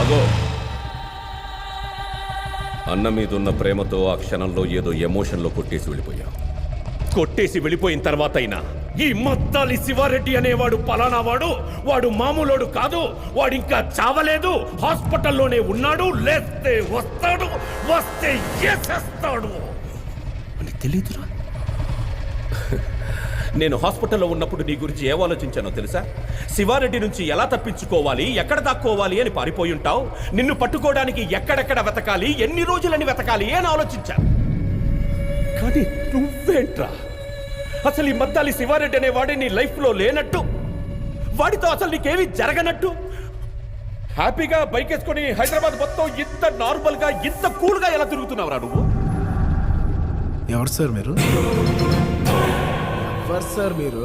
అగో అన్న మీదున్న ప్రేమతో ఆ క్షణంలో ఏదో ఎమోషన్లో కొట్టేసి వెళ్ళిపోయిన తర్వాత అయినా ఈ మద్దాలి శివారెడ్డి అనేవాడు పలానా వాడు మామూలోడు కాదు, వాడు ఇంకా చావలేదు, హాస్పిటల్లోనే ఉన్నాడు, లేస్తే వస్తాడు, వస్తే ఏసేస్తాడు అని తెలీదురా. నేను హాస్పిటల్లో ఉన్నప్పుడు నీ గురించి ఏం ఆలోచించానో తెలుసా? శివారెడ్డి నుంచి ఎలా తప్పించుకోవాలి, ఎక్కడ దాక్కోవాలి అని పారిపోయి ఉంటావు. నిన్ను పట్టుకోవడానికి ఎక్కడెక్కడ వెతకాలి, ఎన్ని రోజులని వెతకాలి అని ఆలోచించాను. కానీ నువ్వేంట్రా, అసలు ఈ మద్దాలి శివారెడ్డి అనే వాడి నీ లైఫ్లో లేనట్టు, వాడితో అసలు నీకేమీ జరగనట్టు హ్యాపీగా బైక్ వేసుకొని హైదరాబాద్ మొత్తం ఇంత నార్మల్గా ఇంత కూల్గా ఎలా తిరుగుతున్నావురా నువ్వు? ఎవరు సార్ మీరు? ఎవరు సార్ మీరు?